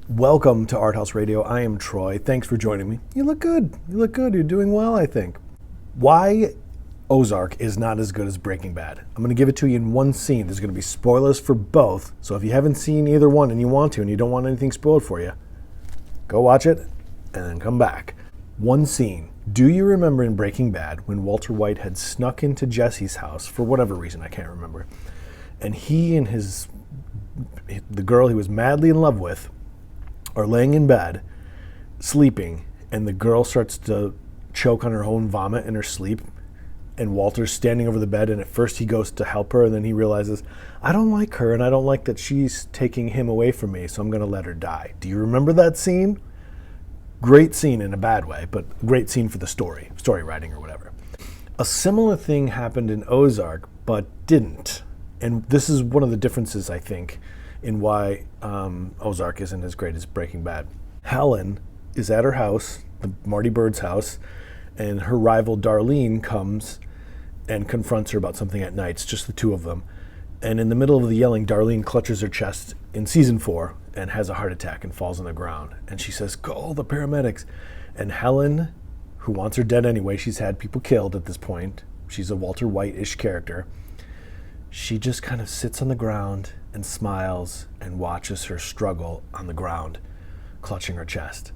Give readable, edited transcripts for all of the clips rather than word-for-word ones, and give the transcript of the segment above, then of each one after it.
Welcome to ArtHouse Radio. I am Troy. Thanks for joining me. You look good. You look good. You're doing well, I think. Why Ozark is not as good as Breaking Bad. I'm going to give it to you in one scene. There's going to be spoilers for both. So if you haven't seen either one and you want to and you don't want anything spoiled for you, go watch it and then come back. One scene. Do you remember in Breaking Bad when Walter White had snuck into Jesse's house for whatever reason, I can't remember, and he and the girl he was madly in love with are laying in bed, sleeping, and the girl starts to choke on her own vomit in her sleep, and Walter's standing over the bed, and at first he goes to help her, and then he realizes, I don't like her, and I don't like that she's taking him away from me, so I'm going to let her die. Do you remember that scene? Great scene in a bad way, but great scene for the story writing or whatever. A similar thing happened in Ozark, but didn't. And this is one of the differences, I think, in why Ozark isn't as great as Breaking Bad. Helen is at her house, Marty Bird's house, and her rival Darlene comes and confronts her about something at night. It's just the two of them. And in the middle of the yelling, Darlene clutches her chest in season 4 and has a heart attack and falls on the ground. And she says, call the paramedics. And Helen, who wants her dead anyway, she's had people killed at this point. She's a Walter White-ish character. She just kind of sits on the ground and smiles and watches her struggle on the ground, clutching her chest.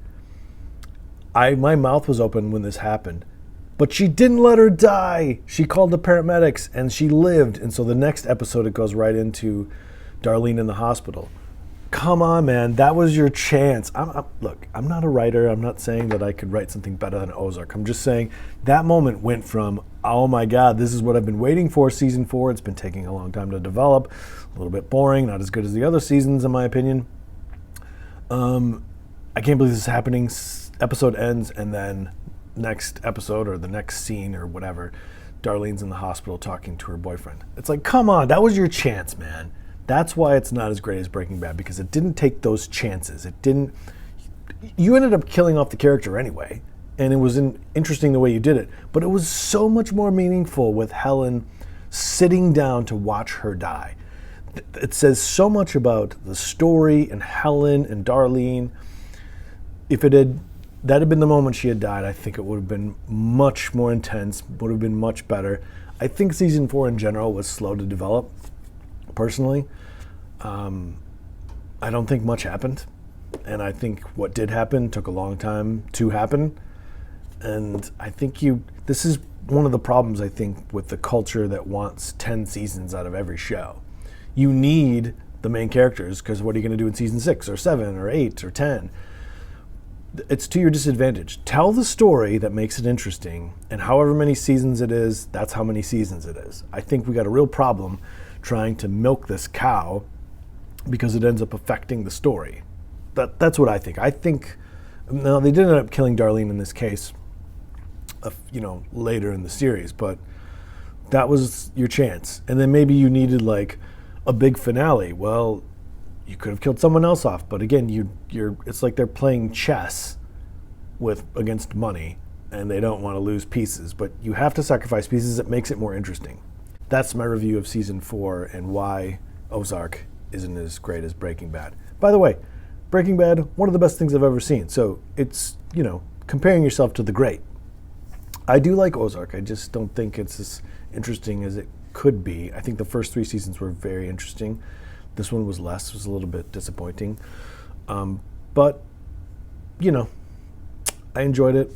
My mouth was open when this happened, but she didn't let her die. She called the paramedics and she lived. And so the next episode, it goes right into Darlene in the hospital. Come on, man, that was your chance. Look, I'm not a writer. I'm not saying that I could write something better than Ozark. I'm just saying that moment went from, oh my God, this is what I've been waiting for, season 4. It's been taking a long time to develop. A little bit boring, not as good as the other seasons, in my opinion. I can't believe this is happening. Episode ends, and then next episode or the next scene or whatever, Darlene's in the hospital talking to her boyfriend. It's like, come on, that was your chance, man. That's why it's not as great as Breaking Bad, because it didn't take those chances. You ended up killing off the character anyway, and it was interesting the way you did it, but it was so much more meaningful with Helen sitting down to watch her die. It says so much about the story and Helen and Darlene. If that had been the moment she had died, I think it would have been much more intense, would have been much better. I think season 4 in general was slow to develop. Personally, I don't think much happened, and I think what did happen took a long time to happen, and I think this is one of the problems, I think, with the culture that wants 10 seasons out of every show. You need the main characters, because what are you going to do in season 6 or 7 or 8 or 10? It's to your disadvantage. Tell the story that makes it interesting, and however many seasons it is, that's how many seasons it is. I think we got a real problem trying to milk this cow because it ends up affecting the story. That's what I think. Now they did end up killing Darlene in this case, later in the series, but that was your chance. And then maybe you needed like a big finale. Well, you could have killed someone else off, but again, it's like they're playing chess against money, and they don't want to lose pieces, but you have to sacrifice pieces. It makes it more interesting. That's my review of season 4 and why Ozark isn't as great as Breaking Bad. By the way, Breaking Bad, one of the best things I've ever seen. So it's, comparing yourself to the great. I do like Ozark. I just don't think it's as interesting as it could be. I think the first 3 seasons were very interesting. This one was less. It was a little bit disappointing. But, I enjoyed it.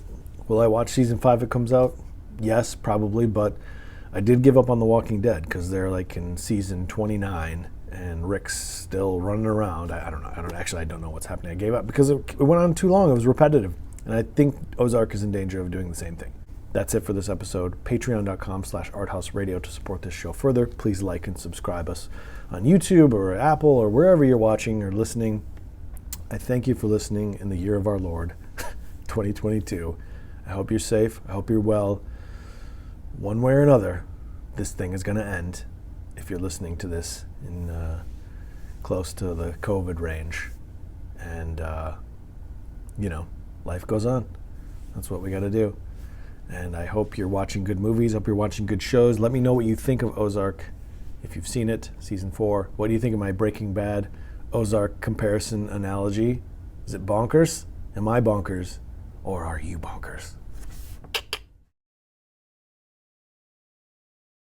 Will I watch season 5 if it comes out? Yes, probably, but I did give up on The Walking Dead because they're like in season 29 and Rick's still running around. I don't know. I don't know what's happening. I gave up because it went on too long. It was repetitive. And I think Ozark is in danger of doing the same thing. That's it for this episode. Patreon.com/ArtHouseRadio to support this show further. Please like and subscribe us on YouTube or Apple or wherever you're watching or listening. I thank you for listening in the year of our Lord, 2022. I hope you're safe. I hope you're well. One way or another, this thing is going to end if you're listening to this in close to the COVID range. And, life goes on. That's what we got to do. And I hope you're watching good movies. Hope you're watching good shows. Let me know what you think of Ozark. If you've seen it, season 4. What do you think of my Breaking Bad Ozark comparison analogy? Is it bonkers? Am I bonkers? Or are you bonkers?